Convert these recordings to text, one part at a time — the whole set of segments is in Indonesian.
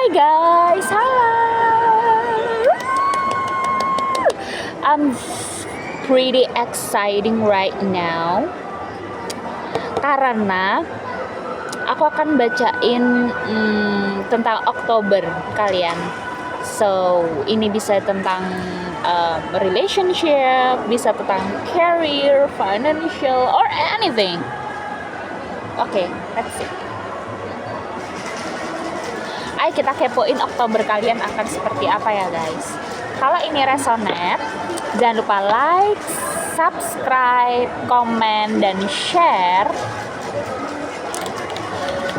Hi guys, halo. I'm pretty exciting right now karena aku akan bacain tentang Oktober kalian. So ini bisa tentang relationship, bisa tentang career, financial, or anything. Okay, let's see. Ayo kita kepoin Oktober kalian akan seperti apa ya guys. Kalau ini resonate, jangan lupa like, subscribe, komen, dan share.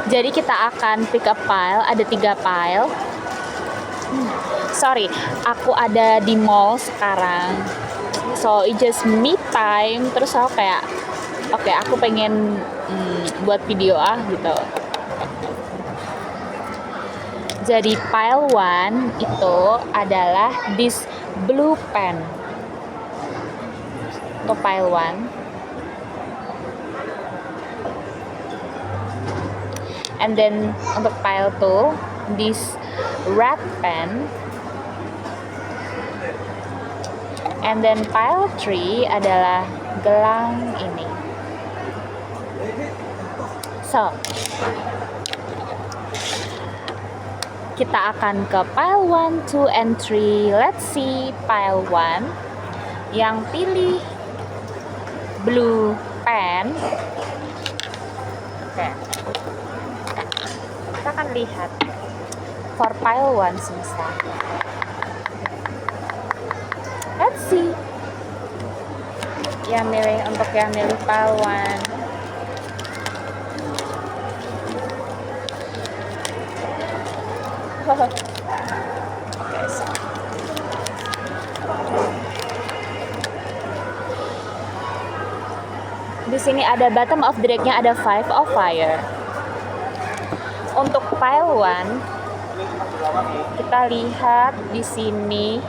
Jadi kita akan pick a pile, ada 3 pile. Sorry, aku ada di mall sekarang. So it just me time. Terus aku kayak, oke, aku pengen buat video gitu. Jadi pile 1 itu adalah this blue pen. Untuk pile 1. And then untuk pile 2, this red pen. And then pile 3 adalah gelang ini. So, kita akan ke pile 1, 2, and 3. Let's see pile 1 yang pilih blue pen. Oke. Kita akan lihat for pile 1 semisal. Let's see. Yang milih pile 1. Okay, so di sini ada bottom of the deck-nya ada 5 of fire. Untuk pile 1 kita lihat di sini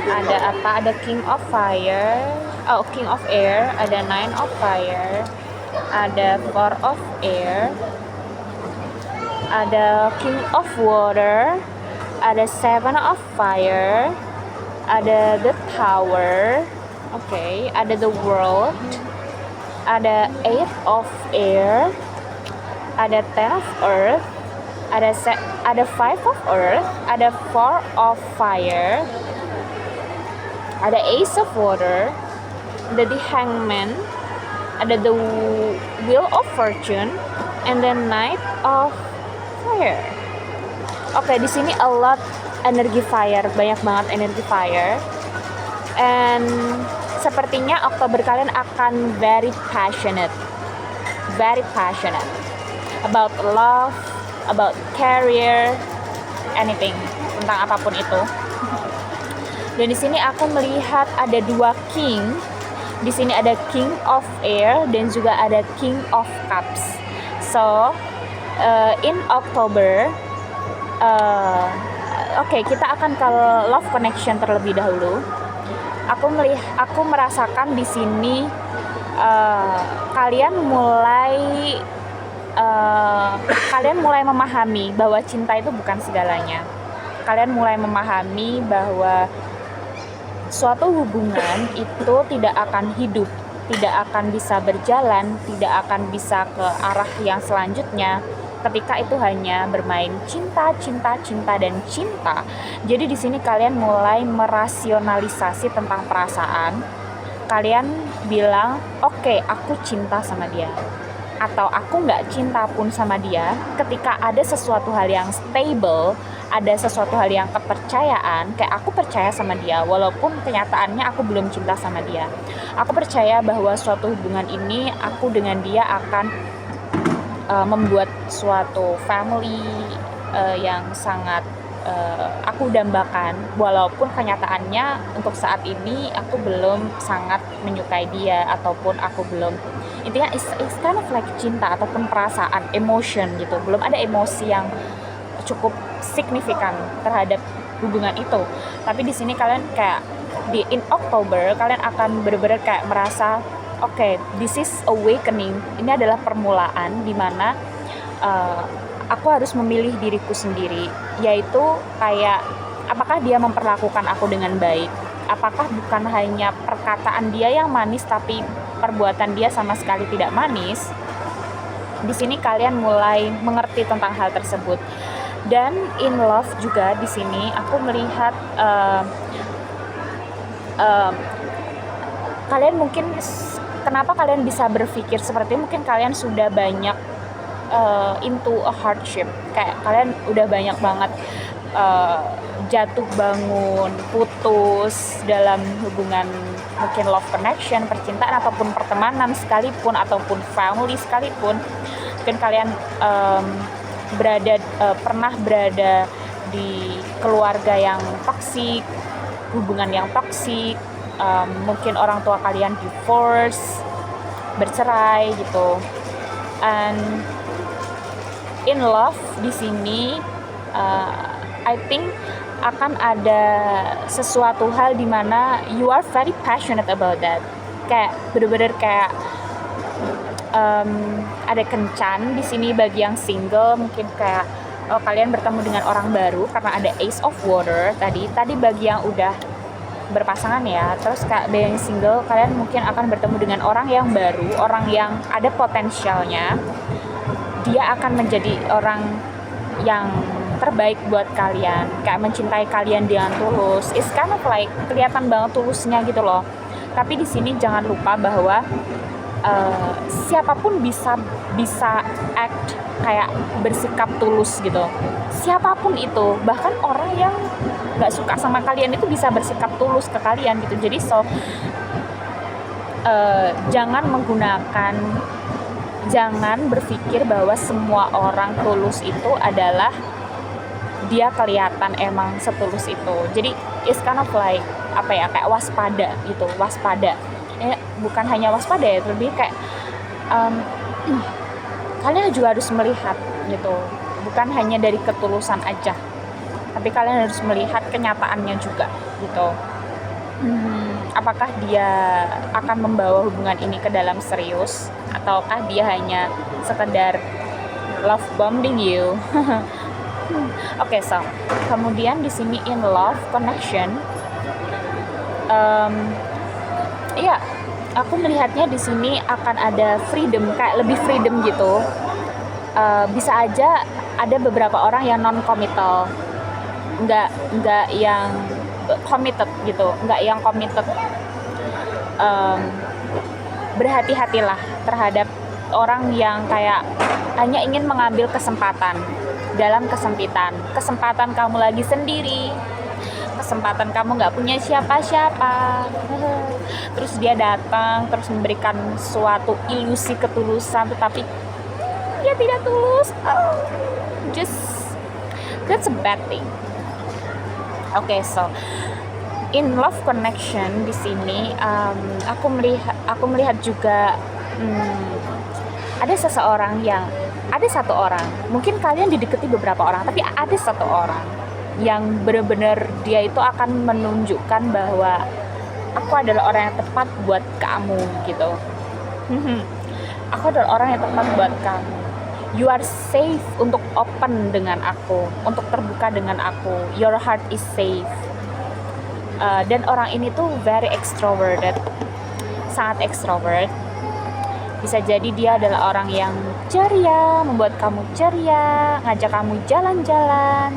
ada apa? Ada king of fire, king of air, ada 9 of fire, ada 4 of air, ada king of water, ada 7 of fire, ada the tower, ada the world, ada 8 of air, ada 10 of earth, ada 5 of earth, ada 4 of fire, ada ace of water, ada the hangman, ada the wheel of fortune, and then knight of fire. Di sini a lot energi fire, banyak banget energi fire. And sepertinya Oktober kalian akan very passionate about love, about career, anything, tentang apapun itu. Dan di sini aku melihat ada 2 king. Di sini ada king of air dan juga ada king of cups. So in October, kita akan ke love connection terlebih dahulu. Aku merasakan di sini kalian mulai memahami bahwa cinta itu bukan segalanya. Kalian mulai memahami bahwa suatu hubungan itu tidak akan hidup, tidak akan bisa berjalan, tidak akan bisa ke arah yang selanjutnya ketika itu hanya bermain cinta. Jadi di sini kalian mulai merasionalisasi tentang perasaan. Kalian bilang, oke, aku cinta sama dia, atau aku nggak cinta pun sama dia. Ketika ada sesuatu hal yang stable, ada sesuatu hal yang kepercayaan, kayak aku percaya sama dia walaupun kenyataannya aku belum cinta sama dia. Aku percaya bahwa suatu hubungan ini aku dengan dia akan membuat suatu family yang sangat aku dambakan, walaupun kenyataannya untuk saat ini aku belum sangat menyukai dia, ataupun aku belum, intinya it's kind of like cinta ataupun perasaan, emotion gitu, belum ada emosi yang cukup signifikan terhadap hubungan itu. Tapi di sini kalian kayak in October kalian akan benar-benar kayak merasa this is awakening. Ini adalah permulaan di mana aku harus memilih diriku sendiri, yaitu kayak apakah dia memperlakukan aku dengan baik, apakah bukan hanya perkataan dia yang manis tapi perbuatan dia sama sekali tidak manis. Di sini kalian mulai mengerti tentang hal tersebut. Dan in love juga di sini aku melihat kalian mungkin, kenapa kalian bisa berpikir seperti mungkin kalian sudah banyak into a hardship, kayak kalian udah banyak banget jatuh bangun, putus dalam hubungan, mungkin love connection, percintaan ataupun pertemanan sekalipun, ataupun family sekalipun. Mungkin kalian pernah berada di keluarga yang toksik, hubungan yang toksik, mungkin orang tua kalian divorce, bercerai gitu. And in love di sini I think akan ada sesuatu hal di mana you are very passionate about that. Kayak bener-bener kayak ada kencan di sini bagi yang single, mungkin kayak kalian bertemu dengan orang baru karena ada Ace of Water tadi bagi yang udah berpasangan ya. Terus kayak bagi yang single, kalian mungkin akan bertemu dengan orang yang baru, orang yang ada potensialnya. Dia akan menjadi orang yang terbaik buat kalian, kayak mencintai kalian dengan tulus. It's kind of like kelihatan banget tulusnya gitu loh. Tapi di sini jangan lupa bahwa siapapun bisa act kayak bersikap tulus gitu. Siapapun itu, bahkan orang yang nggak suka sama kalian itu bisa bersikap tulus ke kalian gitu. Jadi jangan berpikir bahwa semua orang tulus itu adalah dia kelihatan emang setulus itu. Jadi it's kind of like kayak waspada gitu, waspada. Bukan hanya waspada ya, lebih kayak kalian juga harus melihat gitu, bukan hanya dari ketulusan aja, tapi kalian harus melihat kenyataannya juga gitu. Apakah dia akan membawa hubungan ini ke dalam serius, ataukah dia hanya sekedar love bombing you. Oke, so kemudian di sini in love connection, aku melihatnya di sini akan ada freedom, kayak lebih freedom gitu. Bisa aja ada beberapa orang yang non committal, nggak yang committed gitu, nggak yang committed. Berhati-hatilah terhadap orang yang kayak hanya ingin mengambil kesempatan dalam kesempatan kamu lagi sendiri, kesempatan kamu nggak punya siapa-siapa, terus dia datang terus memberikan suatu ilusi ketulusan tetapi dia tidak tulus. That's a bad thing. Okay, so in love connection di sini aku melihat juga ada satu orang, mungkin kalian didekati beberapa orang, tapi ada satu orang yang benar-benar dia itu akan menunjukkan bahwa aku adalah orang yang tepat buat kamu gitu. Aku adalah orang yang tepat buat kamu. You are safe untuk open dengan aku, untuk terbuka dengan aku. Your heart is safe. Dan orang ini tuh very extroverted, sangat extrovert. Bisa jadi dia adalah orang yang ceria, membuat kamu ceria, ngajak kamu jalan-jalan.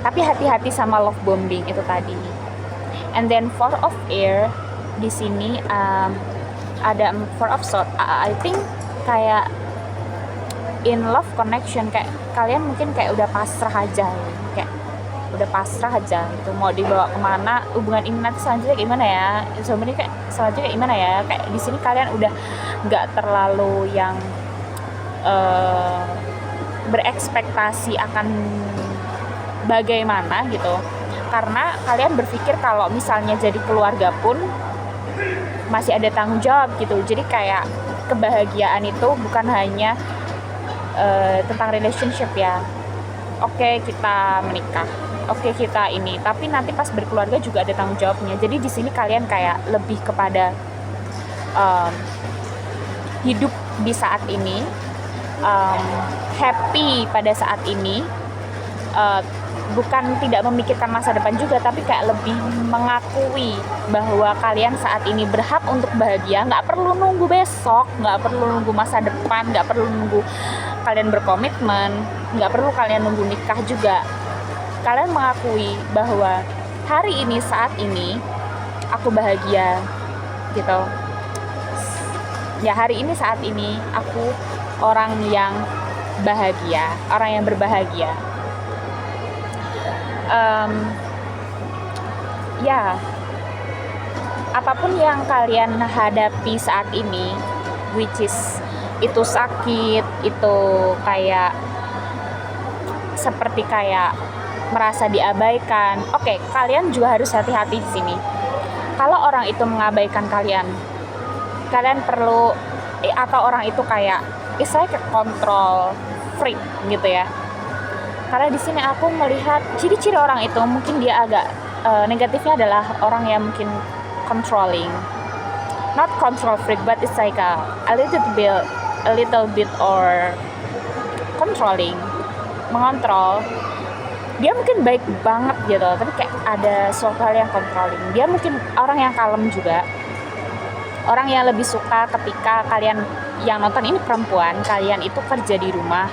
Tapi hati-hati sama love bombing itu tadi. And then four of air di sini ada four of sword. I think kayak in love connection, kayak kalian mungkin kayak udah pasrah aja, kayak udah pasrah aja gitu, mau dibawa kemana hubungan ini nanti selanjutnya gimana ya, sebenarnya kayak selanjutnya gimana ya, kayak di sini kalian udah nggak terlalu yang berekspektasi akan bagaimana gitu, karena kalian berpikir kalau misalnya jadi keluarga pun masih ada tanggung jawab gitu. Jadi kayak kebahagiaan itu bukan hanya tentang relationship ya, oke kita menikah, oke kita ini, tapi nanti pas berkeluarga juga ada tanggung jawabnya. Jadi di sini kalian kayak lebih kepada hidup di saat ini, um, happy pada saat ini, bukan tidak memikirkan masa depan juga, tapi kayak lebih mengakui bahwa kalian saat ini berhak untuk bahagia. Nggak perlu nunggu besok, nggak perlu nunggu masa depan, nggak perlu nunggu kalian berkomitmen, nggak perlu kalian nunggu nikah juga. Kalian mengakui bahwa hari ini, saat ini aku bahagia gitu ya. Hari ini, saat ini aku orang yang bahagia, orang yang berbahagia. Ya, apapun yang kalian hadapi saat ini, which is itu sakit, itu kayak seperti kayak merasa diabaikan. Oke, kalian juga harus hati-hati di sini. Kalau orang itu mengabaikan kalian, kalian perlu atau orang itu kayak istilahnya kayak control freak gitu ya. Karena di sini aku melihat ciri-ciri orang itu mungkin dia agak negatifnya adalah orang yang mungkin controlling, not control freak, but it's like a little bit or controlling, mengontrol. Dia mungkin baik banget gitu, tapi kayak ada suatu hal yang controlling. Dia mungkin orang yang kalem juga, orang yang lebih suka ketika kalian yang nonton ini perempuan, kalian itu kerja di rumah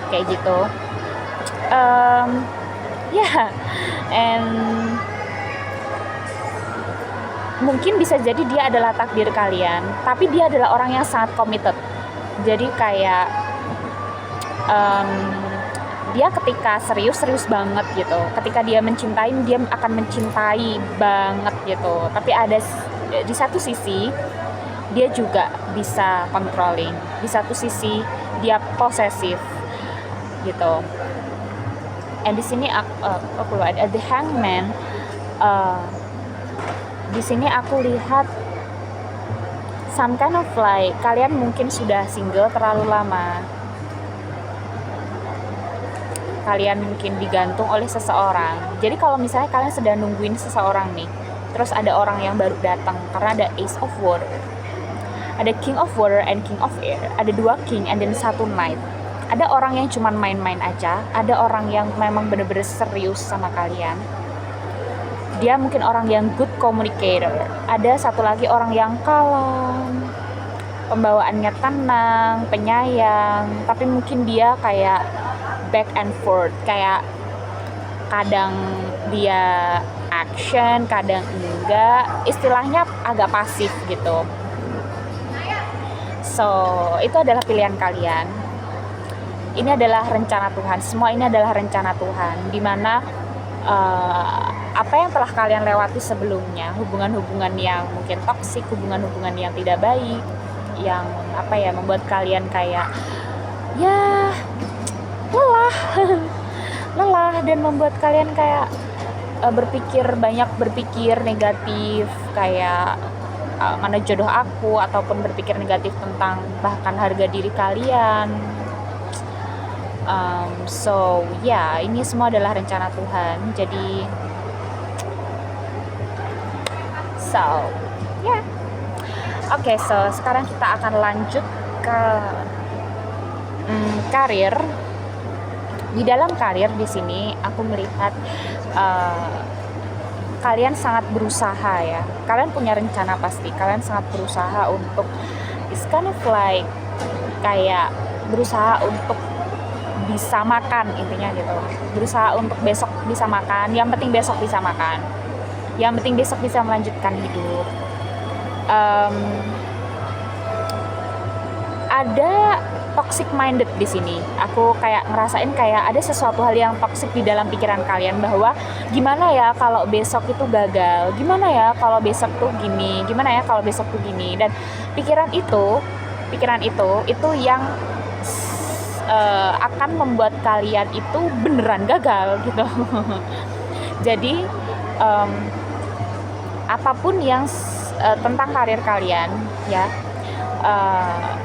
kayak gitu. And mungkin bisa jadi dia adalah takdir kalian, tapi dia adalah orang yang sangat committed. Jadi kayak dia ketika serius banget gitu, ketika dia mencintai, dia akan mencintai banget gitu. Tapi ada di satu sisi dia juga bisa controlling, di satu sisi dia posesif gitu. And di sini aku ada the hangman. Di sini aku lihat some kind of like kalian mungkin sudah single terlalu lama. Kalian mungkin digantung oleh seseorang. Jadi kalau misalnya kalian sedang nungguin seseorang nih, terus ada orang yang baru datang, karena ada Ace of Water, ada King of Water and King of Air, ada dua king and then satu knight. Ada orang yang cuma main-main aja, ada orang yang memang benar-benar serius sama kalian. Dia mungkin orang yang good communicator. Ada satu lagi orang yang kalem, pembawaannya tenang, penyayang, tapi mungkin dia kayak back and forth, kayak kadang dia action, kadang enggak, istilahnya agak pasif gitu. So, itu adalah pilihan kalian. Ini adalah rencana Tuhan. Semua ini adalah rencana Tuhan, dimana apa yang telah kalian lewati sebelumnya, hubungan-hubungan yang mungkin toksik, hubungan-hubungan yang tidak baik, yang membuat kalian kayak ya lelah dan membuat kalian kayak banyak berpikir negatif, kayak mana jodoh aku, ataupun berpikir negatif tentang bahkan harga diri kalian. Ini semua adalah rencana Tuhan. Jadi sekarang kita akan lanjut ke karir. Di dalam karir di sini aku melihat kalian sangat berusaha ya. Kalian punya rencana pasti. Kalian sangat berusaha untuk it's kind of like kayak berusaha untuk bisa makan, intinya gitu. Berusaha untuk besok bisa makan. Yang penting besok bisa makan. Yang penting besok bisa melanjutkan hidup. Ada toxic minded di sini. Aku kayak ngerasain kayak ada sesuatu hal yang toxic di dalam pikiran kalian, bahwa gimana ya kalau besok itu gagal, gimana ya kalau besok tuh gini, gimana ya kalau besok tuh gini. Dan pikiran itu yang akan membuat kalian itu beneran gagal gitu. Jadi apapun yang tentang karir kalian ya,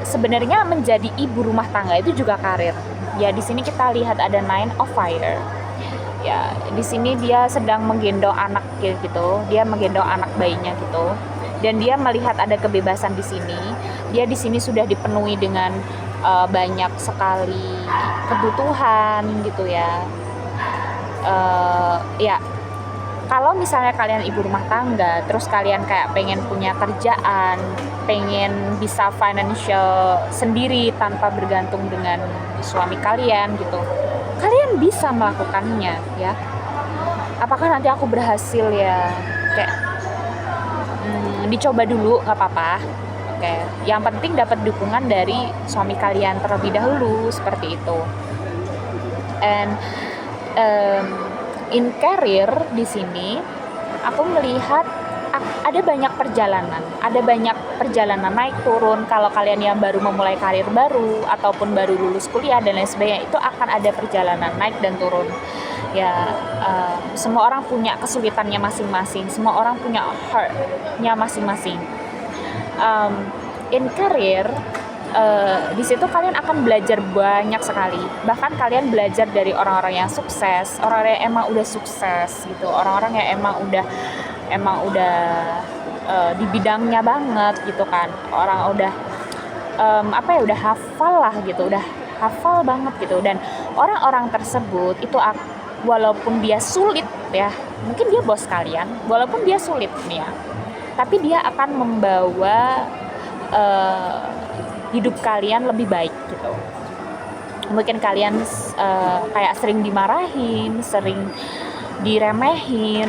sebenarnya menjadi ibu rumah tangga itu juga karir. Ya di sini kita lihat ada Nine of Fire. Ya di sini dia sedang menggendong anak gitu. Dia menggendong anak bayinya gitu. Dan dia melihat ada kebebasan di sini. dia di sini sudah dipenuhi dengan banyak sekali kebutuhan gitu ya. Ya, kalau misalnya kalian ibu rumah tangga, terus kalian kayak pengen punya kerjaan, pengen bisa financial sendiri tanpa bergantung dengan suami kalian gitu, kalian bisa melakukannya ya. Apakah nanti aku berhasil ya? Kayak dicoba dulu, nggak apa-apa. Oke, yang penting dapat dukungan dari suami kalian terlebih dahulu, seperti itu. And in career di sini aku melihat ada banyak perjalanan naik turun. Kalau kalian yang baru memulai karir baru ataupun baru lulus kuliah dan lain sebagainya, itu akan ada perjalanan naik dan turun ya. Semua orang punya kesulitannya masing-masing, semua orang punya hurt-nya masing-masing. In career, di situ kalian akan belajar banyak sekali. Bahkan kalian belajar dari orang-orang yang sukses, orang-orang yang emang udah sukses gitu, orang-orang yang emang udah di bidangnya banget gitu kan. Orang udah udah hafal lah gitu, udah hafal banget gitu. Dan orang-orang tersebut itu walaupun dia sulit ya, mungkin dia bos kalian, walaupun dia sulit nih ya, tapi dia akan membawa hidup kalian lebih baik gitu. Mungkin kalian kayak sering dimarahin, sering diremehin,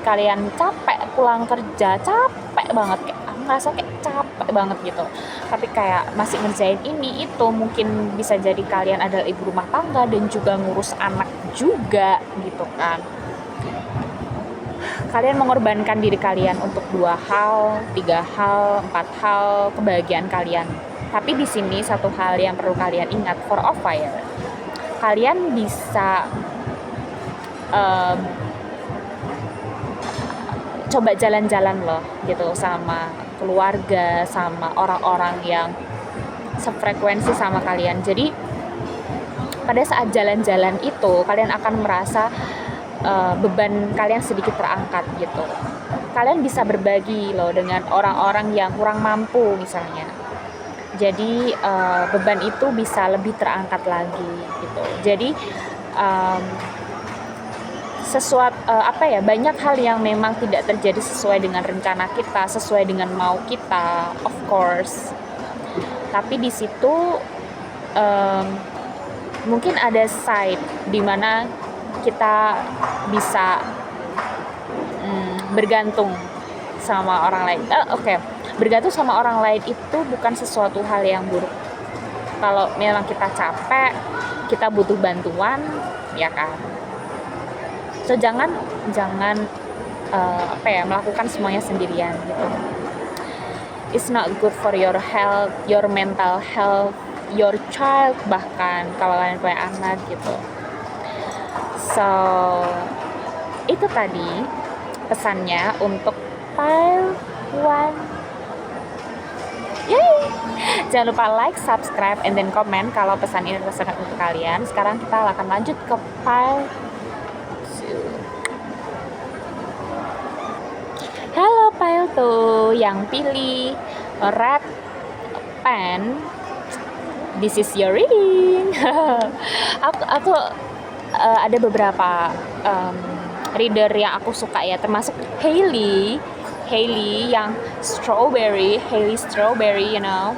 kalian capek pulang kerja, capek banget, kayak ngerasa kayak capek banget gitu, tapi kayak masih ngerjain ini itu. Mungkin bisa jadi kalian adalah ibu rumah tangga dan juga ngurus anak juga gitu kan. Kalian mengorbankan diri kalian untuk 2 hal, 3 hal, 4 hal kebahagiaan kalian. Tapi di sini satu hal yang perlu kalian ingat, for a fire, kalian bisa coba jalan-jalan loh gitu sama keluarga, sama orang-orang yang sefrekuensi sama kalian. Jadi pada saat jalan-jalan itu kalian akan merasa beban kalian sedikit terangkat gitu. Kalian bisa berbagi loh dengan orang-orang yang kurang mampu misalnya. Jadi beban itu bisa lebih terangkat lagi gitu. Jadi banyak hal yang memang tidak terjadi sesuai dengan rencana kita, sesuai dengan mau kita, of course. Tapi di situ mungkin ada side di mana kita bisa bergantung sama orang lain. Bergantung sama orang lain itu bukan sesuatu hal yang buruk. Kalau memang kita capek, kita butuh bantuan, ya kan. So jangan melakukan semuanya sendirian gitu. It's not good for your health, your mental health, your child, bahkan kalau kalian punya anak gitu. So itu tadi pesannya untuk pile 1. Yay! Jangan lupa like, subscribe, and then comment kalau pesan ini terserat untuk kalian. Sekarang kita akan lanjut ke pile 2. Halo pile 2 yang pilih red pen, this is your reading. aku ada beberapa reader yang aku suka ya, termasuk Hailey yang Hailey Strawberry, you know,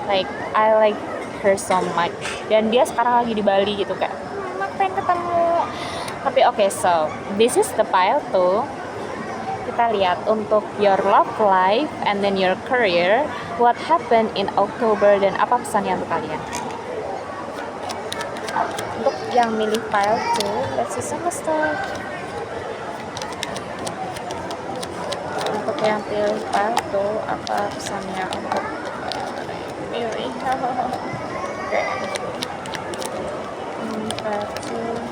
like I like her so much. Dan dia sekarang lagi di Bali gitu, kayak aku pengen ketemu. Tapi okay, so this is the pile 2. Kita lihat untuk your love life and then your career, what happened in October, dan apa pesannya untuk kalian. Untuk yang milih pile 2, let's see some stuff. Untuk yang pilih pile 2, apa pesannya untuk milih? Oke. Pile 2.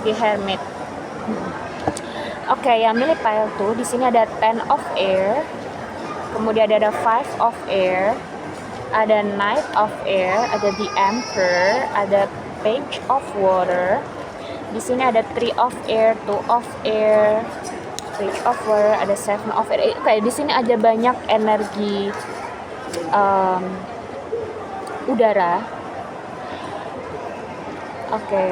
The Hermit. Oke, yang milih pile 2 di sini ada 10 of Air, kemudian ada 5 of Air, ada Knight of Air, ada The Emperor, ada Page of Water, Di sini ada 3 of air, 2 of air, Page of War, ada 7 of air. Kayak di sini aja banyak energi udara. Oke.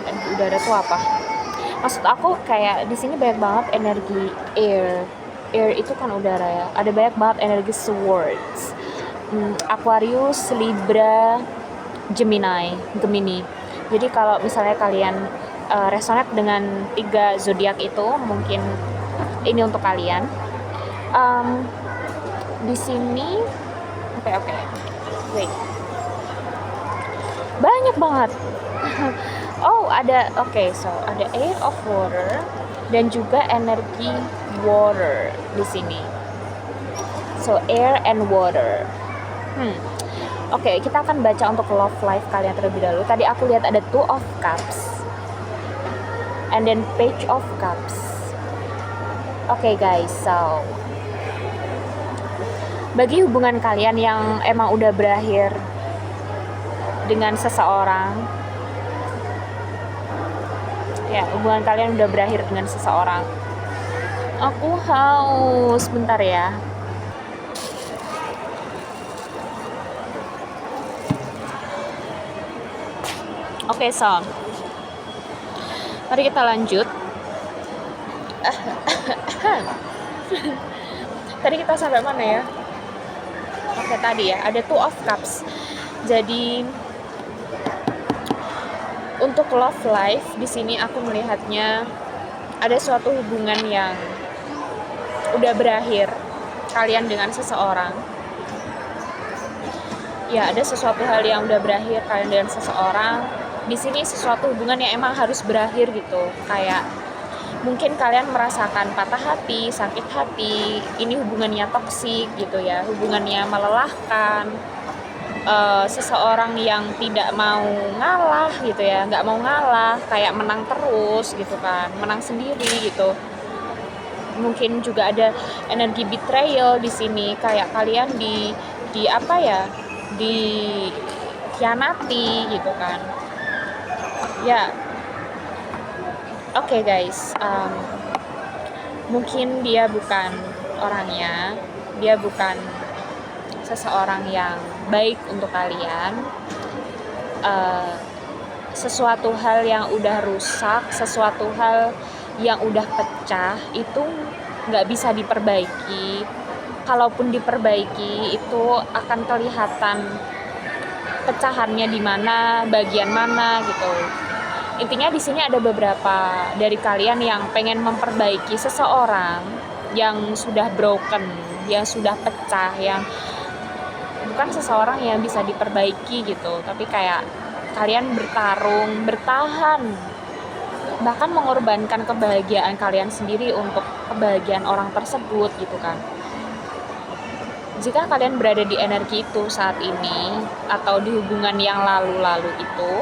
Energi udara tuh apa? Maksud aku kayak di sini banyak banget energi air. Air itu kan udara ya. Ada banyak banget energi swords. Aquarius, Libra, Gemini. Jadi kalau misalnya kalian resonate dengan 3 zodiak itu, mungkin ini untuk kalian. Di sini oke. Wait. Banyak banget. Oh, ada ada air of water dan juga energi water di sini. So, air and water. Oke, kita akan baca untuk love life kalian terlebih dahulu. Tadi aku lihat ada 2 of cups. And then Page of Cups. Oke, guys, so bagi hubungan kalian yang emang udah berakhir dengan seseorang, ya, hubungan kalian udah berakhir dengan seseorang. Aku haus, bentar ya. Oke, so mari kita lanjut. Tadi kita sampai mana ya? Oke, tadi ya ada 2 of cups. Jadi untuk love life di sini aku melihatnya ada suatu hubungan yang udah berakhir kalian dengan seseorang. Ya, ada sesuatu hal yang udah berakhir kalian dengan seseorang. Di sini sesuatu hubungan yang emang harus berakhir gitu. Kayak mungkin kalian merasakan patah hati, sakit hati, ini hubungannya toksik gitu ya, hubungannya melelahkan, seseorang yang tidak mau ngalah gitu ya, nggak mau ngalah, kayak menang terus gitu kan, menang sendiri gitu. Mungkin juga ada energi betrayal di sini, kayak kalian di apa ya, dikhianati gitu kan. Ya, oke, guys, mungkin dia bukan orangnya, dia bukan seseorang yang baik untuk kalian. Sesuatu hal yang udah rusak, sesuatu hal yang udah pecah itu nggak bisa diperbaiki. Kalaupun diperbaiki itu akan kelihatan pecahannya di mana, bagian mana gitu. Intinya di sini ada beberapa dari kalian yang pengen memperbaiki seseorang yang sudah broken, yang sudah pecah, yang bukan seseorang yang bisa diperbaiki gitu, tapi kayak kalian bertarung, bertahan, bahkan mengorbankan kebahagiaan kalian sendiri untuk kebahagiaan orang tersebut gitu kan. Jika kalian berada di energi itu saat ini atau di hubungan yang lalu-lalu itu,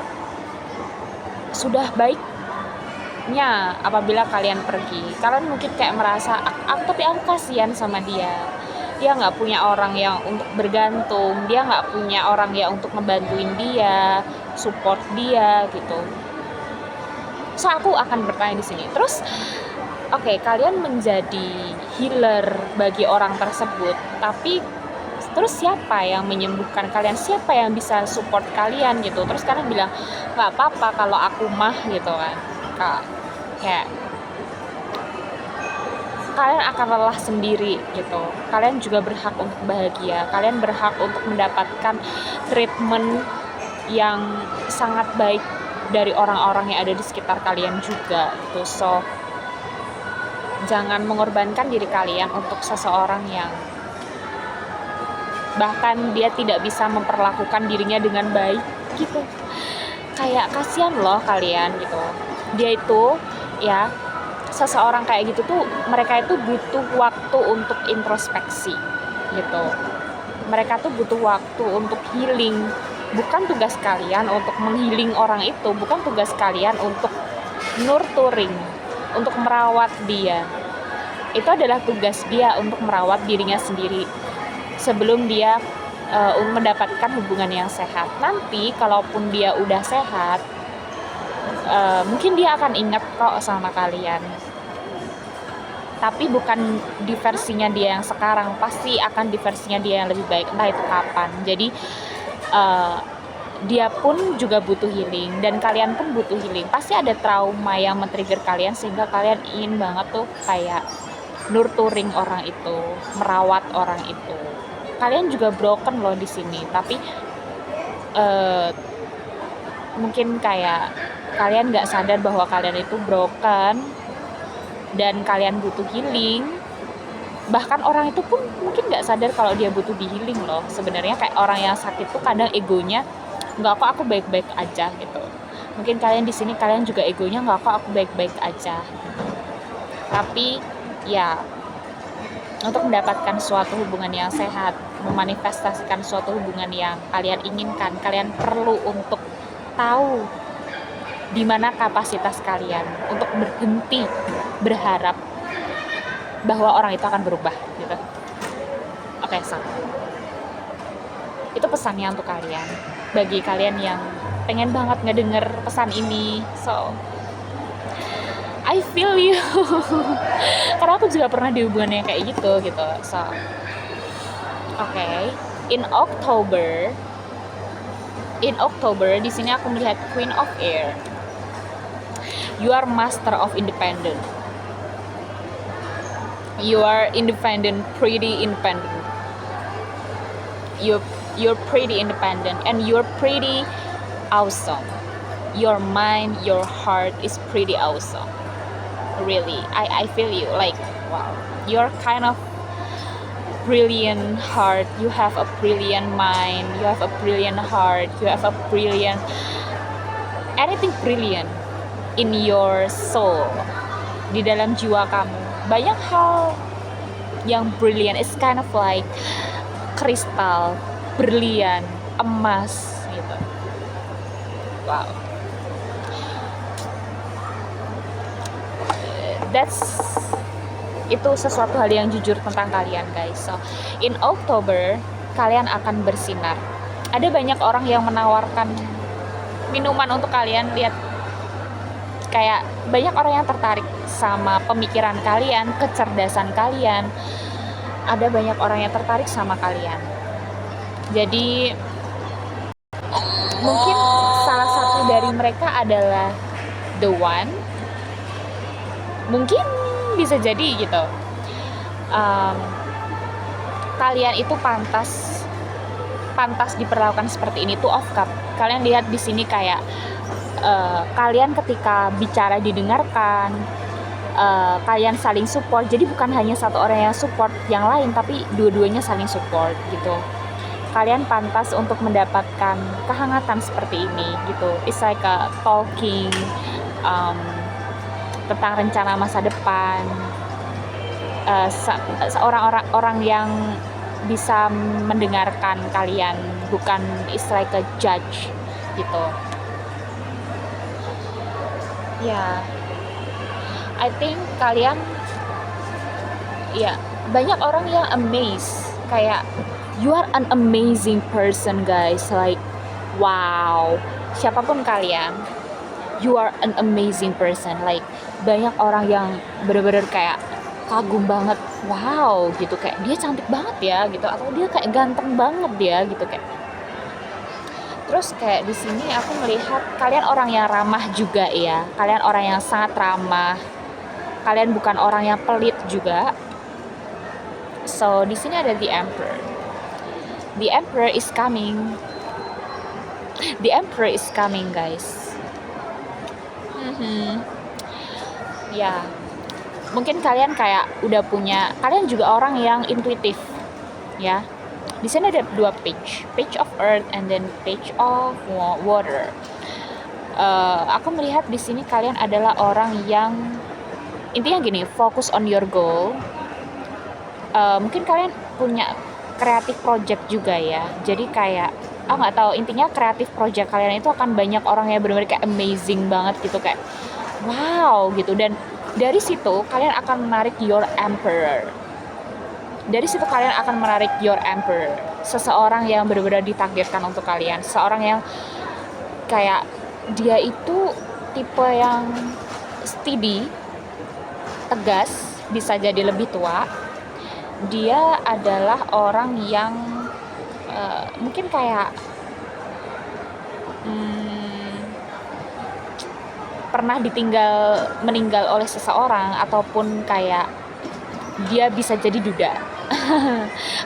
sudah baiknya apabila kalian pergi. Kalian mungkin kayak merasa, tapi aku kasihan sama dia. Dia nggak punya orang yang untuk bergantung, dia nggak punya orang yang untuk ngebantuin dia, support dia gitu. So aku akan bertanya di sini. Terus, kalian menjadi healer bagi orang tersebut, tapi terus siapa yang menyembuhkan kalian, siapa yang bisa support kalian gitu. Terus kalian bilang nggak apa-apa kalau aku mah gitu kan, kayak kalian akan lelah sendiri gitu. Kalian juga berhak untuk bahagia, kalian berhak untuk mendapatkan treatment yang sangat baik dari orang-orang yang ada di sekitar kalian juga gitu. So jangan mengorbankan diri kalian untuk seseorang yang bahkan dia tidak bisa memperlakukan dirinya dengan baik gitu. Kayak kasihan loh kalian gitu. Dia itu ya, seseorang kayak gitu tuh, mereka itu butuh waktu untuk introspeksi gitu. Mereka tuh butuh waktu untuk healing. Bukan tugas kalian untuk menghealing orang itu, bukan tugas kalian untuk nurturing, untuk merawat dia. Itu adalah tugas dia untuk merawat dirinya sendiri sebelum dia mendapatkan hubungan yang sehat. Nanti kalaupun dia udah sehat, mungkin dia akan ingat kok sama kalian, tapi bukan di versinya dia yang sekarang, pasti akan di versinya dia yang lebih baik, entah itu kapan. Jadi dia pun juga butuh healing, dan kalian pun butuh healing. Pasti ada trauma yang men-trigger kalian sehingga kalian ingin banget tuh kayak nurturing orang itu, merawat orang itu. Kalian juga broken loh di sini, tapi mungkin kayak kalian nggak sadar bahwa kalian itu broken dan kalian butuh healing. Bahkan orang itu pun mungkin nggak sadar kalau dia butuh di healing loh. Sebenarnya kayak orang yang sakit tuh kadang egonya, nggak kok aku baik-baik aja gitu. Mungkin kalian di sini kalian juga egonya nggak kok aku baik-baik aja. Tapi ya, untuk mendapatkan suatu hubungan yang sehat, memanifestasikan suatu hubungan yang kalian inginkan, kalian perlu untuk tahu di mana kapasitas kalian untuk berhenti berharap bahwa orang itu akan berubah gitu. Oke, so itu pesannya untuk kalian, bagi kalian yang pengen banget ngedenger pesan ini. So I feel you karena aku juga pernah di hubungan yang kayak gitu. So okay. in October di sini aku melihat Queen of Air. You are master of independent. You are independent, pretty independent. You're pretty independent, and you're pretty awesome. Your mind, your heart is pretty awesome. Really, I feel you. Like, wow, you're kind of brilliant heart. You have a brilliant mind. You have a brilliant heart. You have a brilliant, anything brilliant in your soul, di dalam jiwa kamu. Banyak hal yang brilliant. It's kind of like kristal, berlian, emas gitu. Wow. Itu sesuatu hal yang jujur tentang kalian, guys. So, in October kalian akan bersinar. Ada banyak orang yang menawarkan minuman untuk kalian. Lihat, kayak banyak orang yang tertarik sama pemikiran kalian, kecerdasan kalian. Ada banyak orang yang tertarik sama kalian. Jadi mungkin salah satu dari mereka adalah the one. Mungkin bisa jadi gitu. Kalian itu pantas diperlakukan seperti ini, tuh of cup. Kalian lihat di sini kayak kalian ketika bicara didengarkan, kalian saling support. Jadi bukan hanya satu orang yang support yang lain, tapi dua-duanya saling support gitu. Kalian pantas untuk mendapatkan kehangatan seperti ini gitu. It's like a talking tentang rencana masa depan. Orang yang bisa mendengarkan kalian, bukan it's like a judge gitu. Ya, I think kalian, ya, banyak orang yang amazed, kayak you are an amazing person, guys. Like, wow, siapapun kalian, you are an amazing person. Like, banyak orang yang bener-bener kayak kagum banget, wow gitu, kayak dia cantik banget ya gitu, atau dia kayak ganteng banget ya gitu kayak. Terus kayak di sini aku melihat kalian orang yang ramah juga ya. Kalian orang yang sangat ramah. Kalian bukan orang yang pelit juga. So di sini ada the Emperor. The Emperor is coming. The Emperor is coming, guys. Ya, mungkin kalian kayak udah punya. Kalian juga orang yang intuitif, ya. Di sini ada dua page of earth and then page of water. Aku melihat di sini kalian adalah orang yang intinya gini, fokus on your goal. Mungkin kalian punya creative project juga ya. Jadi kayak aku nggak tahu, intinya creative project kalian itu akan banyak orang yang benar-benar kayak amazing banget gitu, kayak wow gitu. Dan dari situ kalian akan menarik your emperor. Dari situ kalian akan menarik your emperor, seseorang yang benar-benar ditakdirkan untuk kalian, seseorang yang kayak dia itu tipe yang steady, tegas, bisa jadi lebih tua. Dia adalah orang yang mungkin kayak pernah meninggal oleh seseorang, ataupun kayak dia bisa jadi duda.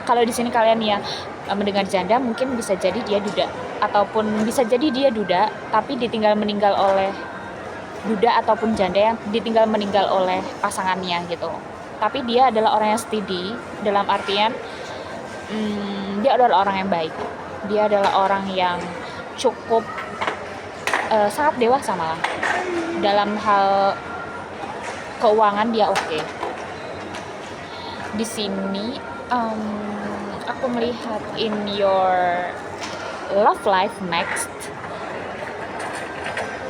Kalau di sini kalian ya mendengar janda, mungkin bisa jadi dia duda, ataupun bisa jadi dia duda tapi ditinggal meninggal oleh duda, ataupun janda yang ditinggal meninggal oleh pasangannya gitu. Tapi dia adalah orang yang steady, dalam artian dia adalah orang yang baik, dia adalah orang yang cukup sangat dewasa malah. Dalam hal keuangan dia oke. Di sini aku melihat in your love life next,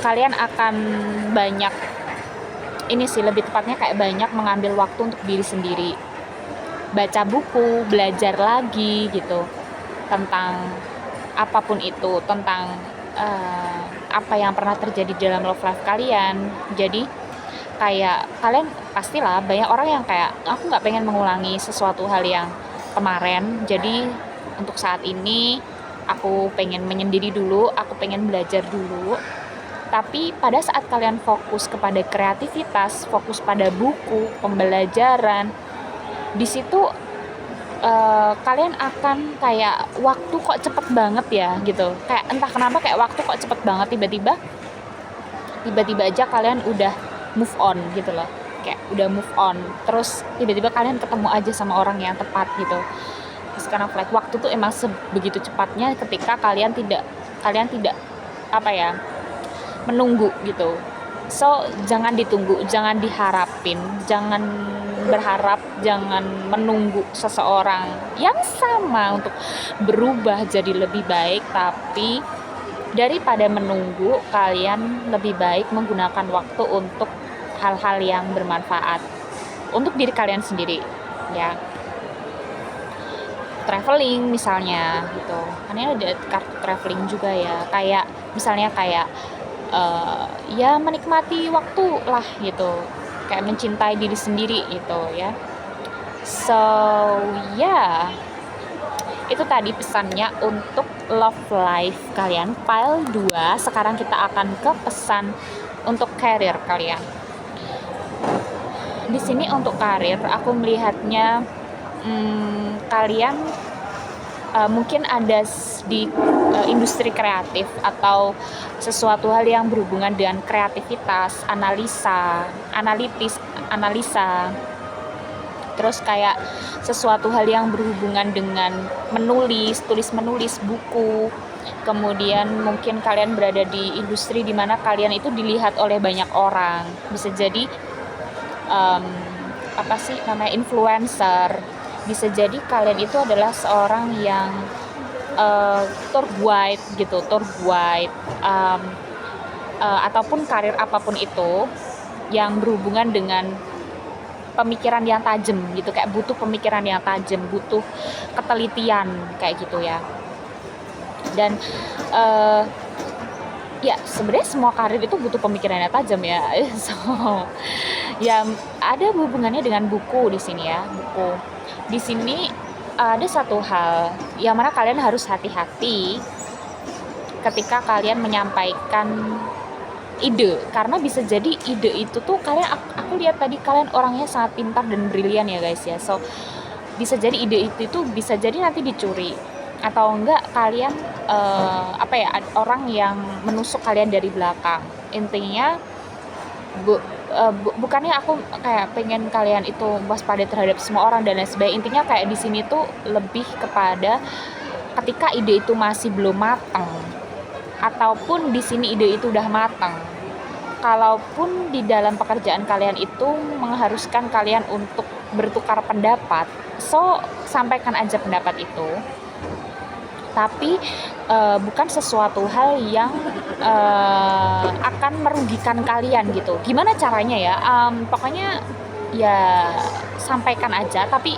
kalian akan banyak, ini sih lebih tepatnya kayak banyak mengambil waktu untuk diri sendiri, baca buku, belajar lagi gitu tentang apapun itu, tentang apa yang pernah terjadi dalam love life kalian. Jadi kayak kalian pastilah banyak orang yang kayak, aku nggak pengen mengulangi sesuatu hal yang kemarin, jadi untuk saat ini aku pengen menyendiri dulu, aku pengen belajar dulu. Tapi pada saat kalian fokus kepada kreativitas, fokus pada buku, pembelajaran, di situ kalian akan kayak, waktu kok cepet banget ya gitu, kayak entah kenapa kayak waktu kok cepet banget, tiba-tiba aja kalian udah move on gitu loh, kayak udah move on, terus tiba-tiba kalian ketemu aja sama orang yang tepat gitu. Terus karena waktu tuh emang sebegitu cepatnya ketika kalian tidak menunggu gitu. So jangan ditunggu, jangan diharapin, jangan berharap, jangan menunggu seseorang yang sama untuk berubah jadi lebih baik. Tapi daripada menunggu, kalian lebih baik menggunakan waktu untuk hal-hal yang bermanfaat untuk diri kalian sendiri ya. Traveling misalnya gitu, karena ada kartu traveling juga ya, kayak misalnya kayak ya menikmati waktu lah gitu, kayak mencintai diri sendiri gitu ya. So ya, itu tadi pesannya untuk love life kalian, file 2. Sekarang kita akan ke pesan untuk karir kalian. Di sini untuk karir, aku melihatnya kalian mungkin ada di industri kreatif atau sesuatu hal yang berhubungan dengan kreativitas, analisa, terus kayak sesuatu hal yang berhubungan dengan tulis menulis buku. Kemudian mungkin kalian berada di industri di mana kalian itu dilihat oleh banyak orang, bisa jadi influencer, bisa jadi kalian itu adalah seorang yang tour guide ataupun karir apapun itu yang berhubungan dengan pemikiran yang tajam gitu, kayak butuh pemikiran yang tajam, butuh ketelitian kayak gitu ya. Dan ya sebenarnya semua karir itu butuh pemikiran yang tajam ya. So ya ada hubungannya dengan buku di sini ya. Buku di sini ada satu hal yang mana kalian harus hati-hati ketika kalian menyampaikan ide, karena bisa jadi ide itu tuh aku lihat tadi kalian orangnya sangat pintar dan brilian ya guys ya. So bisa jadi ide itu bisa jadi nanti dicuri, atau enggak kalian orang yang menusuk kalian dari belakang. Intinya bukannya aku kayak pengen kalian itu waspada terhadap semua orang dan lain sebagainya. Intinya kayak di sini tuh lebih kepada ketika ide itu masih belum matang, ataupun di sini ide itu udah matang. Kalaupun di dalam pekerjaan kalian itu mengharuskan kalian untuk bertukar pendapat, so sampaikan aja pendapat itu. Tapi bukan sesuatu hal yang akan merugikan kalian gitu. Gimana caranya ya? Pokoknya ya sampaikan aja, tapi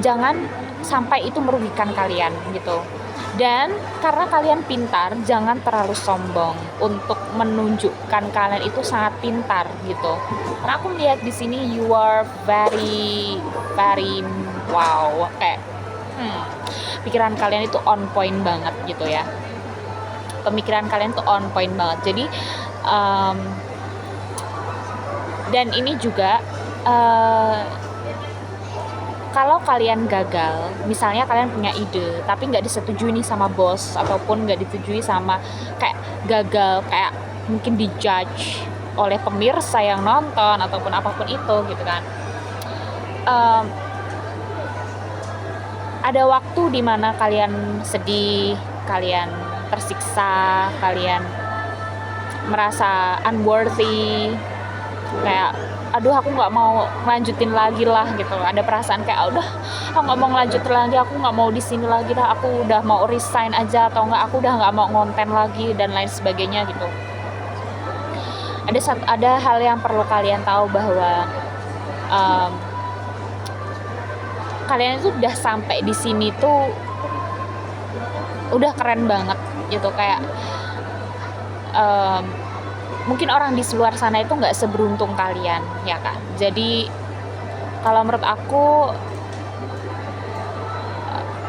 jangan sampai itu merugikan kalian gitu. Dan karena kalian pintar, jangan terlalu sombong untuk menunjukkan kalian itu sangat pintar gitu. Karena aku melihat di sini you are very very wow, kayak pikiran kalian itu on point banget gitu ya. Pemikiran kalian tuh on point banget. Jadi dan ini juga kalau kalian gagal, misalnya kalian punya ide tapi nggak disetujui nih sama bos ataupun nggak disetujui sama, kayak gagal, kayak mungkin dijudge oleh pemirsa yang nonton ataupun apapun itu gitu kan. Ada waktu dimana kalian sedih, kalian tersiksa, kalian merasa unworthy, kayak aduh aku nggak mau lanjutin lagi lah gitu. Ada perasaan kayak udah aku nggak mau lanjutin lagi, aku nggak mau di sini lagi dah, aku udah mau resign aja, atau enggak aku udah nggak mau ngonten lagi dan lain sebagainya gitu. Ada hal yang perlu kalian tahu bahwa kalian itu udah sampai di sini tuh udah keren banget gitu. Kayak mungkin orang di luar sana itu nggak seberuntung kalian ya kan. Jadi kalau menurut aku,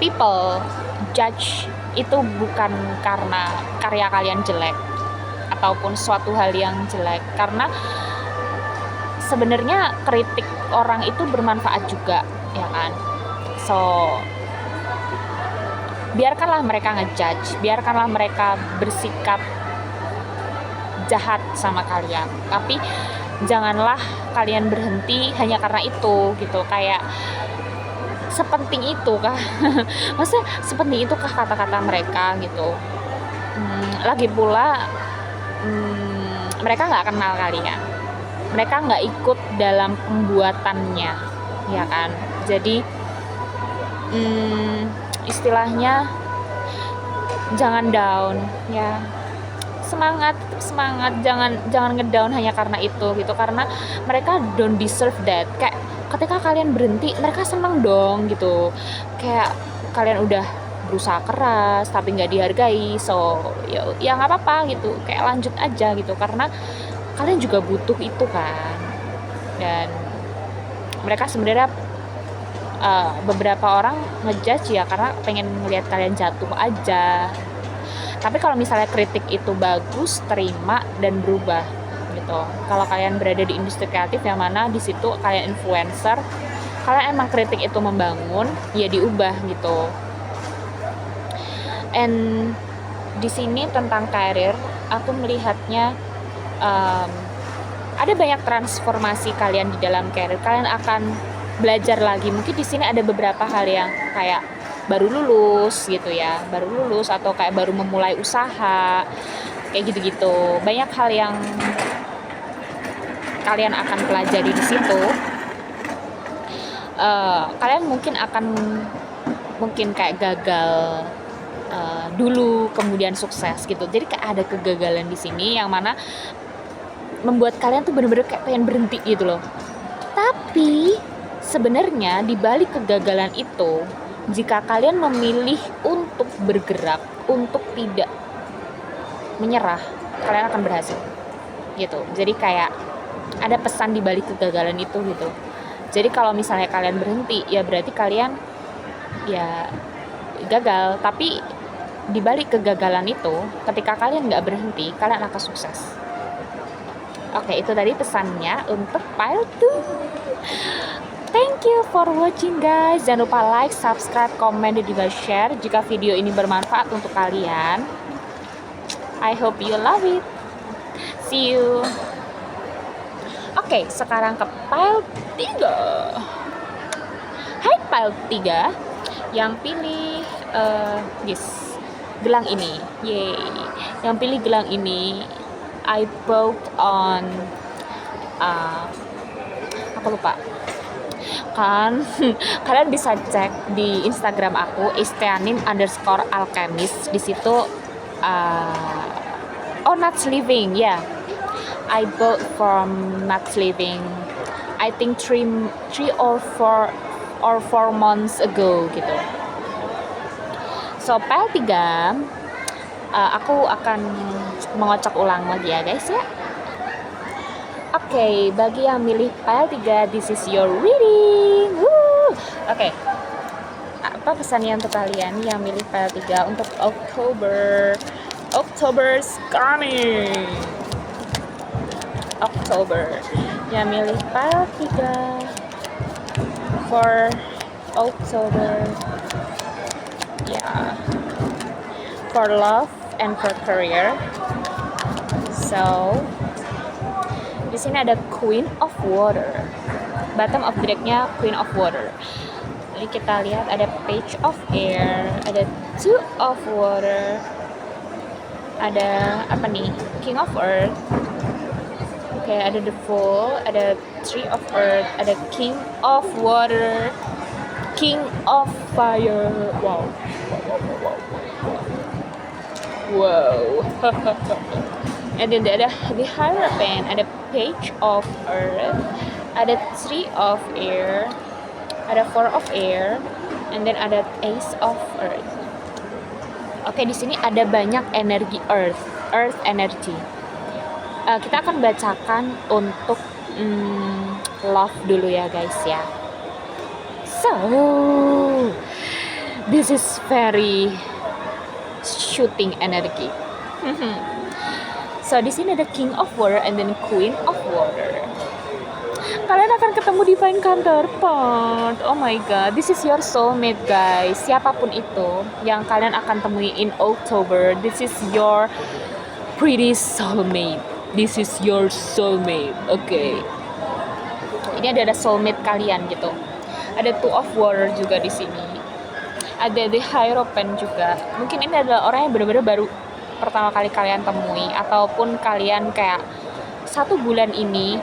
people judge itu bukan karena karya kalian jelek ataupun suatu hal yang jelek, karena sebenarnya kritik orang itu bermanfaat juga ya kan. So biarkanlah mereka ngejudge, biarkanlah mereka bersikap jahat sama kalian, tapi janganlah kalian berhenti hanya karena itu gitu. Kayak sepenting itu kah maksudnya sepenting itu kah kata-kata mereka gitu. Lagi pula mereka nggak kenal kalian, mereka nggak ikut dalam pembuatannya ya kan. Jadi istilahnya jangan down ya, semangat, jangan ngedown hanya karena itu gitu, karena mereka don't deserve that. Kayak ketika kalian berhenti, mereka seneng dong gitu, kayak kalian udah berusaha keras tapi nggak dihargai. So ya nggak apa-apa gitu, kayak lanjut aja gitu, karena kalian juga butuh itu kan. Dan mereka sebenarnya beberapa orang ngejudge ya karena pengen ngelihat kalian jatuh aja. Tapi kalau misalnya kritik itu bagus, terima dan berubah gitu. Kalau kalian berada di industri kreatif yang mana di situ kalian influencer, kalian emang kritik itu membangun, ya diubah gitu. And di sini tentang karir, aku melihatnya ada banyak transformasi kalian di dalam karir. Kalian akan belajar lagi. Mungkin di sini ada beberapa hal yang kayak baru lulus gitu ya, baru lulus atau kayak baru memulai usaha, kayak gitu-gitu. Banyak hal yang kalian akan pelajari di situ. Kalian mungkin kayak gagal dulu kemudian sukses gitu. Jadi kayak ada kegagalan di sini yang mana membuat kalian tuh bener-bener kayak pengen berhenti gitu loh. Tapi sebenarnya di balik kegagalan itu, jika kalian memilih untuk bergerak, untuk tidak menyerah, kalian akan berhasil gitu. Jadi kayak ada pesan di balik kegagalan itu gitu. Jadi kalau misalnya kalian berhenti, ya berarti kalian ya gagal. Tapi di balik kegagalan itu, ketika kalian nggak berhenti, kalian akan sukses. Oke, itu tadi pesannya untuk Pile 2. Thank you for watching guys. Jangan lupa like, subscribe, comment, dan juga share jika video ini bermanfaat untuk kalian. I hope you love it. See you. Oke, sekarang ke Pile 3. Hai Pile 3 yang pilih gelang ini. Yay. Yang pilih gelang ini I bought on aku lupa kan. Kalian bisa cek di Instagram aku @istianin_alchemist. Di situ Nuts Living ya. I bought from Nuts Living I think 3 or 4 months ago gitu. So pile 3, aku akan mengocok ulang lagi ya guys ya. Oke, bagi yang milih pile 3, this is your reading. Woo! Oke. Apa pesannya untuk kalian yang milih pile 3 untuk October? October's coming. October. Yang milih pile 3 for October. Yeah. For love and for career. So, di sini ada Queen of Water. Bottom of the deck-nya Queen of Water. Jadi kita lihat ada Page of Air, ada Two of Water, ada apa nih? King of Earth. Oke, ada The Fool, ada Three of Earth, ada King of Water, King of Fire. Wow. Wow. And then ada the Hierophant, ada Page of Earth, ada Three of Air, ada Four of Air, and then ada Ace of Earth. Oke, di sini ada banyak energi Earth energy. Kita akan bacakan untuk love dulu ya guys ya. So, this is very shooting energy. So, di sini ada King of Water and then Queen of Water. Kalian akan ketemu di Divine Counterpart. Oh my god, this is your soulmate guys. Siapapun itu yang kalian akan temui in October, this is your pretty soulmate. This is your soulmate. Okay. Ini ada soulmate kalian gitu. Ada Two of Water juga di sini. Ada The Hierophant juga. Mungkin ini adalah orang yang benar-benar baru pertama kali kalian temui, ataupun kalian kayak 1 bulan ini,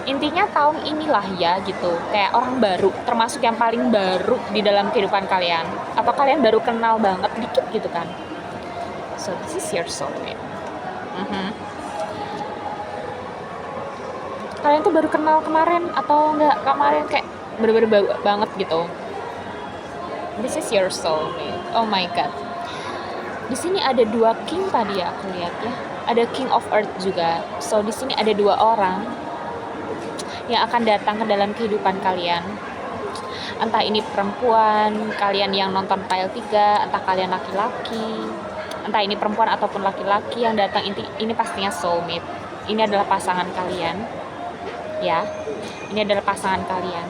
intinya tahun inilah ya gitu, kayak orang baru, termasuk yang paling baru di dalam kehidupan kalian, atau kalian baru kenal banget dikit gitu kan. So this is your soulmate. Kalian tuh baru kenal kemarin atau enggak kemarin, kayak bener-bener banget gitu. This is your soulmate. Oh my god. Di sini ada 2 king tadi ya aku lihat ya. Ada King of Earth juga. So di sini ada 2 orang yang akan datang ke dalam kehidupan kalian. Entah ini perempuan, kalian yang nonton pile 3, entah kalian laki-laki. Entah ini perempuan ataupun laki-laki yang datang, ini pastinya soulmate. Ini adalah pasangan kalian. Ya. Ini adalah pasangan kalian.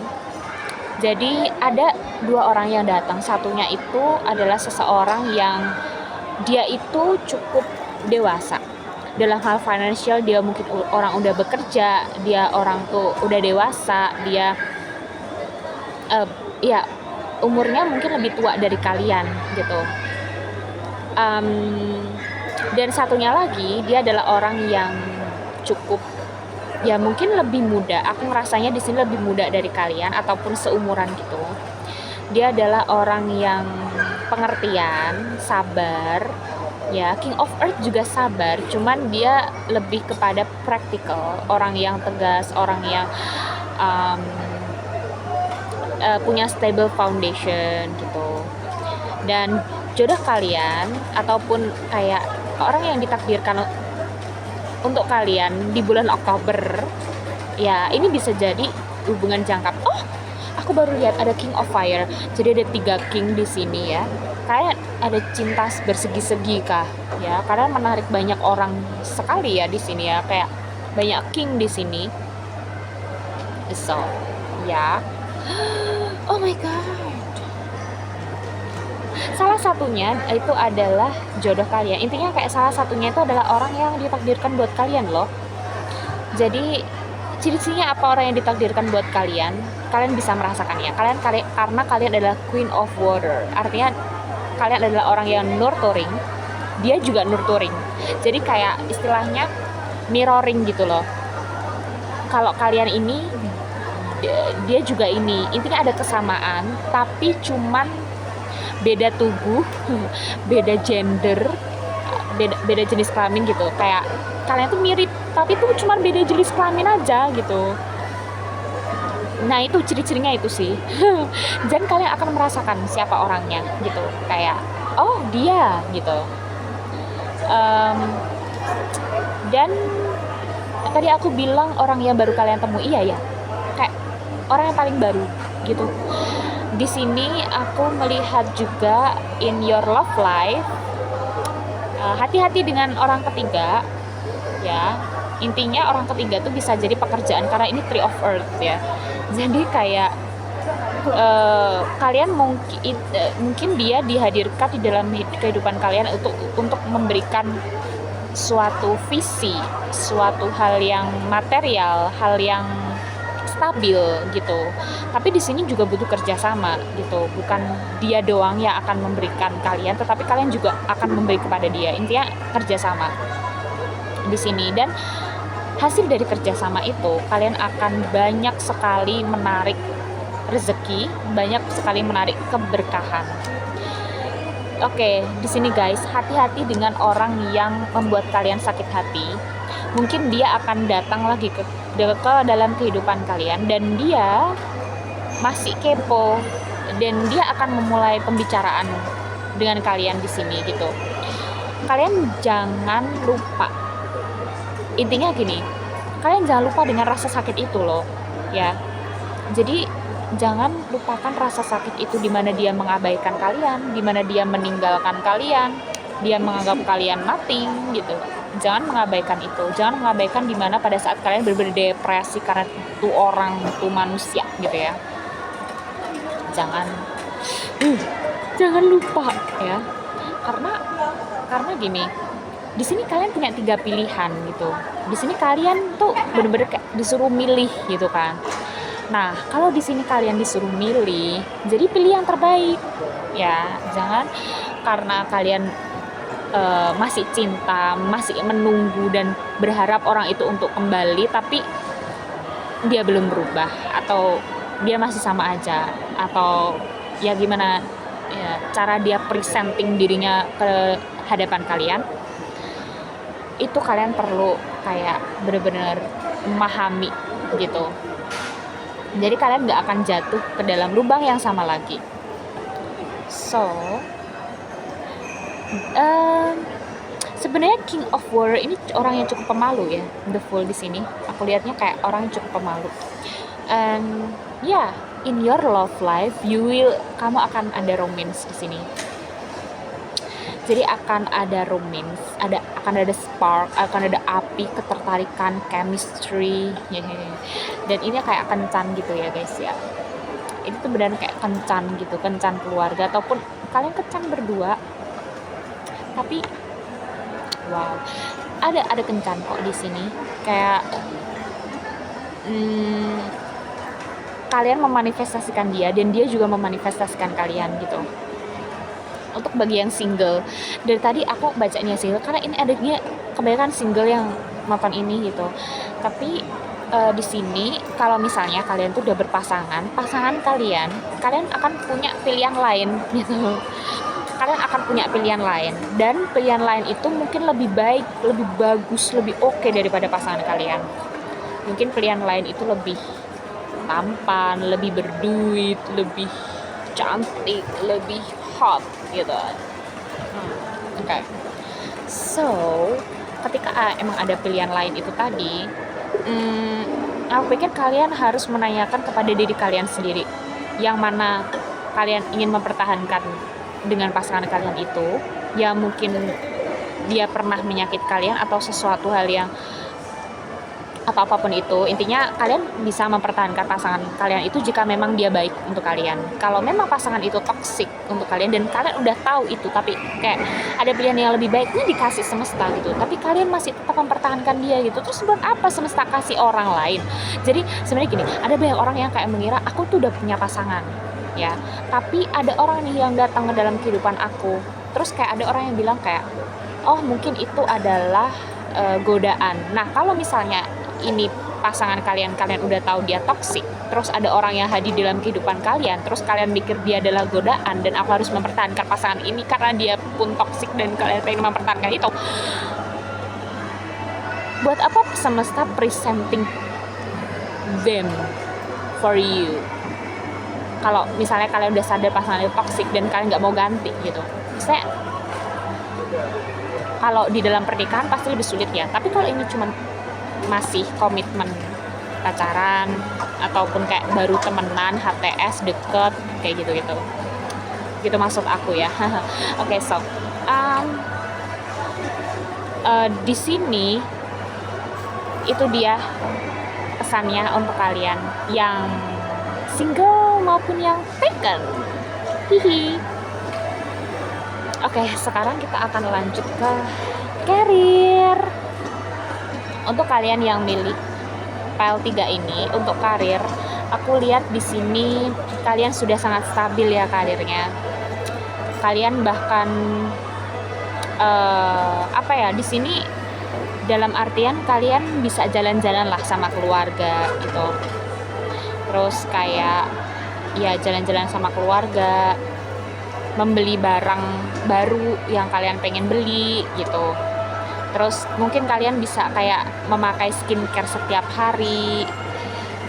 Jadi ada 2 orang yang datang. Satunya itu adalah seseorang yang dia itu cukup dewasa. Dalam hal financial, dia mungkin orang udah bekerja, dia orang tuh udah dewasa, dia ya umurnya mungkin lebih tua dari kalian gitu. Dan satunya lagi, dia adalah orang yang cukup ya mungkin lebih muda. Aku ngerasanya di sini lebih muda dari kalian ataupun seumuran gitu. Dia adalah orang yang pengertian, sabar. Ya, King of Earth juga sabar, cuman dia lebih kepada practical, orang yang tegas, orang yang punya stable foundation gitu. Dan jodoh kalian ataupun kayak orang yang ditakdirkan untuk kalian di bulan Oktober, ya ini bisa jadi hubungan jangka. Oh, aku baru lihat ada King of Fire. Jadi ada 3 king di sini ya. Kalian ada cinta bersegi-segi kah? Ya, kalian menarik banyak orang sekali ya di sini ya. Kayak banyak king di sini. So, ya. Oh my god. Salah satunya itu adalah jodoh kalian. Intinya kayak salah satunya itu adalah orang yang ditakdirkan buat kalian loh. Jadi ciri-cirinya apa orang yang ditakdirkan buat kalian? Kalian bisa merasakan ya. Karena kalian adalah Queen of Water. Artinya kalian adalah orang yang nurturing. Dia juga nurturing. Jadi kayak istilahnya mirroring gitu loh. Kalau kalian ini, dia juga ini. Intinya ada kesamaan, tapi cuman beda tubuh, beda gender, beda jenis kelamin gitu. Kayak kalian tuh mirip, tapi tuh cuma beda jenis kelamin aja gitu. Nah itu ciri-cirinya itu sih. Dan kalian akan merasakan siapa orangnya gitu, kayak oh dia gitu. Em, dan tadi aku bilang orang yang baru kalian temui, iya ya, kayak orang yang paling baru gitu. Di sini aku melihat juga in your love life, hati-hati dengan orang ketiga ya. Intinya orang ketiga tuh bisa jadi pekerjaan, karena ini Tree of Earth ya. Jadi kayak kalian mungkin dia dihadirkan di dalam kehidupan kalian untuk memberikan suatu visi, suatu hal yang material, hal yang stabil gitu. Tapi di sini juga butuh kerjasama gitu. Bukan dia doang yang akan memberikan kalian, tetapi kalian juga akan memberi kepada dia. Intinya kerjasama di sini, dan hasil dari kerjasama itu kalian akan banyak sekali menarik rezeki, banyak sekali menarik keberkahan. Oke, di sini guys, hati-hati dengan orang yang membuat kalian sakit hati. Mungkin dia akan datang lagi ke dalam kehidupan kalian, dan dia masih kepo, dan dia akan memulai pembicaraan dengan kalian di sini gitu. Kalian jangan lupa, intinya gini, kalian jangan lupa dengan rasa sakit itu loh ya. Jadi jangan lupakan rasa sakit itu, di mana dia mengabaikan kalian, di mana dia meninggalkan kalian, dia menganggap kalian nothing gitu. Jangan mengabaikan itu, jangan mengabaikan di mana pada saat kalian benar-benar depresi karena itu orang, itu manusia gitu ya. Jangan lupa ya, karena gini, di sini kalian punya 3 pilihan gitu. Di sini kalian tuh bener-bener kayak disuruh milih gitu kan. Nah, kalau di sini kalian disuruh milih, jadi pilih yang terbaik ya. Jangan karena kalian masih cinta, masih menunggu dan berharap orang itu untuk kembali, tapi dia belum berubah, atau dia masih sama aja, atau ya gimana ya, cara dia presenting dirinya ke hadapan kalian, itu kalian perlu kayak benar-benar memahami gitu. Jadi kalian gak akan jatuh ke dalam lubang yang sama lagi. So sebenarnya King of War ini orang yang cukup pemalu ya, The Fool di sini. Aku lihatnya kayak orang yang cukup pemalu. And yeah, in your love life, kamu akan ada romance di sini. Jadi akan ada romance, akan ada spark, akan ada api, ketertarikan, chemistry. Dan ini kayak kencan gitu ya guys ya. Ini tuh benar kayak kencan gitu, kencan keluarga, ataupun kalian kencan berdua. Tapi wow, ada kencan kok di sini. Kayak kalian memanifestasikan dia, dan dia juga memanifestasikan kalian gitu. Untuk bagi yang single, dari tadi aku bacanya single karena ini adanya kebanyakan single yang nonton ini gitu. Tapi di sini kalau misalnya kalian tuh udah berpasangan, pasangan kalian akan punya pilihan lain gitu. Kalian akan punya pilihan lain, dan pilihan lain itu mungkin lebih baik, lebih bagus, lebih oke daripada pasangan kalian. Mungkin pilihan lain itu lebih tampan, lebih berduit, lebih cantik, lebih hot gitu. Okay. So ketika emang ada pilihan lain itu tadi, aku pikir kalian harus menanyakan kepada diri kalian sendiri, yang mana kalian ingin mempertahankan dengan pasangan kalian itu. Ya mungkin dia pernah menyakiti kalian, atau sesuatu hal yang atau apapun itu. Intinya kalian bisa mempertahankan pasangan kalian itu jika memang dia baik untuk kalian. Kalau memang pasangan itu toksik untuk kalian dan kalian udah tahu itu, tapi kayak ada pilihan yang lebih baiknya dikasih semesta gitu, tapi kalian masih tetap mempertahankan dia gitu, terus buat apa semesta kasih orang lain? Jadi sebenarnya gini, ada banyak orang yang kayak mengira aku tuh udah punya pasangan ya, tapi ada orang nih yang datang ke dalam kehidupan aku, terus kayak ada orang yang bilang kayak, oh mungkin itu adalah godaan. Nah kalau misalnya ini pasangan kalian udah tahu dia toksik, terus ada orang yang hadir dalam kehidupan kalian, terus kalian mikir dia adalah godaan dan aku harus mempertahankan pasangan ini karena dia pun toksik dan kalian pengen mempertahankan itu, buat apa semesta presenting them for you. Kalau misalnya kalian udah sadar pasangan itu toxic dan kalian nggak mau ganti gitu, misalnya kalau di dalam pernikahan pasti lebih sulit ya. Tapi kalau ini cuman masih komitmen pacaran ataupun kayak baru temenan, HTS, deket, kayak gitu-gitu. Gitu maksud aku ya. Oke, so di sini itu dia pesannya untuk kalian yang single maupun yang taken. Hihi. Oke, sekarang kita akan lanjut ke karir. Untuk kalian yang milih pile 3 ini untuk karir, aku lihat di sini kalian sudah sangat stabil ya karirnya. Kalian bahkan di sini dalam artian kalian bisa jalan-jalan lah sama keluarga gitu. Terus kayak ya jalan-jalan sama keluarga, membeli barang baru yang kalian pengen beli gitu. Terus mungkin kalian bisa kayak memakai skincare setiap hari.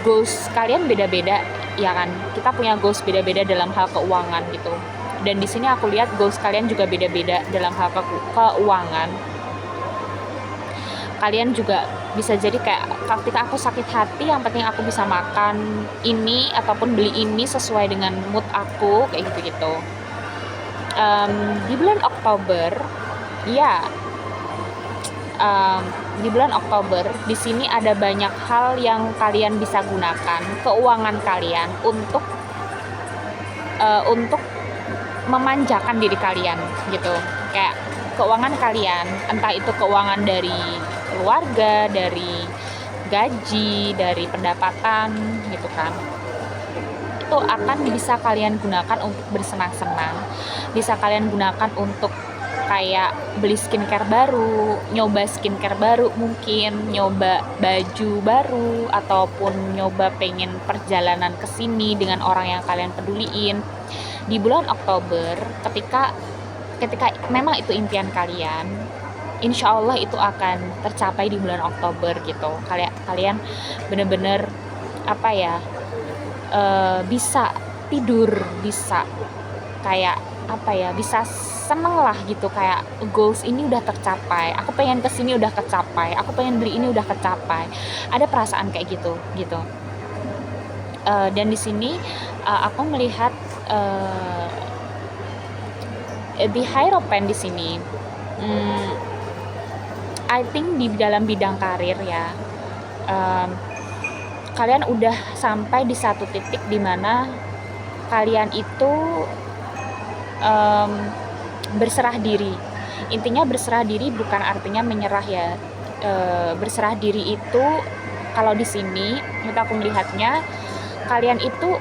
Goals kalian beda-beda ya kan. Kita punya goals beda-beda dalam hal keuangan gitu. Dan di sini aku lihat goals kalian juga beda-beda dalam hal keuangan. Kalian juga bisa jadi kayak ketika aku sakit hati, yang penting aku bisa makan ini ataupun beli ini sesuai dengan mood aku, kayak gitu-gitu. Di bulan Oktober, ya, di bulan Oktober di sini ada banyak hal yang kalian bisa gunakan keuangan kalian untuk memanjakan diri kalian gitu. Kayak keuangan kalian, entah itu keuangan dari keluarga, dari gaji, dari pendapatan gitu kan, itu akan bisa kalian gunakan untuk bersenang-senang, bisa kalian gunakan untuk kayak beli skincare baru, nyoba skincare baru, mungkin nyoba baju baru, ataupun nyoba pengen perjalanan ke sini dengan orang yang kalian peduliin. Di bulan Oktober, ketika memang itu impian kalian, insya Allah itu akan tercapai di bulan Oktober gitu. Kalian bener-bener bisa tidur, bisa kayak bisa seneng lah gitu, kayak goals ini udah tercapai, aku pengen kesini udah tercapai, aku pengen beli ini udah tercapai, ada perasaan kayak gitu. Dan di sini aku melihat di Hierophant di sini, I think di dalam bidang karir ya, kalian udah sampai di satu titik dimana kalian itu berserah diri. Intinya berserah diri bukan artinya menyerah ya. Berserah diri itu kalau di sini aku melihatnya kalian itu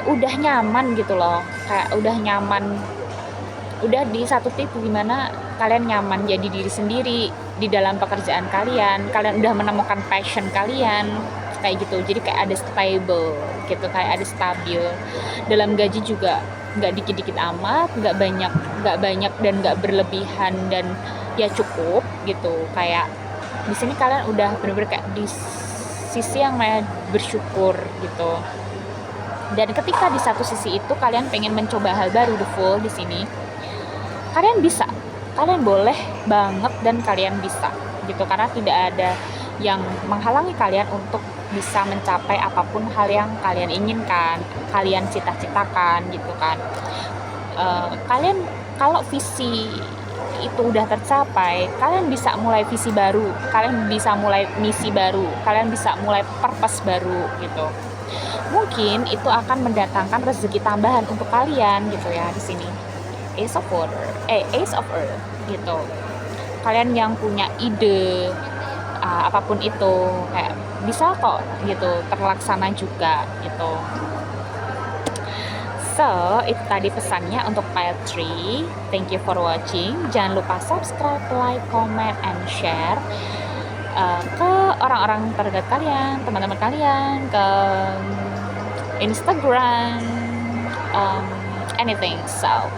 udah nyaman gitu loh, kayak udah nyaman, udah di satu titik dimana kalian nyaman jadi diri sendiri di dalam pekerjaan kalian udah menemukan passion kalian kayak gitu. Jadi kayak ada stable gitu, kayak ada stabil. Dalam gaji juga nggak dikit-dikit amat, nggak banyak dan nggak berlebihan, dan ya cukup gitu. Kayak di sini kalian udah bener-bener kayak di sisi yang bersyukur gitu. Dan ketika di satu sisi itu kalian pengen mencoba hal baru, the full di sini kalian bisa, kalian boleh banget dan kalian bisa gitu, karena tidak ada yang menghalangi kalian untuk bisa mencapai apapun hal yang kalian inginkan, kalian cita-citakan gitu kan. Kalian kalau visi itu udah tercapai, kalian bisa mulai visi baru, kalian bisa mulai misi baru, kalian bisa mulai purpose baru gitu. Mungkin itu akan mendatangkan rezeki tambahan untuk kalian gitu ya. Di sini Ace of Earth gitu. Kalian yang punya ide apapun itu kayak bisa kok gitu terlaksana juga gitu. So, itu tadi pesannya untuk pile 3. Thank you for watching. Jangan lupa subscribe, like, comment, and share ke orang-orang terdekat kalian, teman-teman kalian, ke Instagram, anything. So,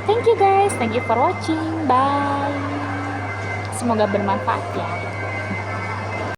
thank you guys, thank you for watching. Bye. Semoga bermanfaat ya.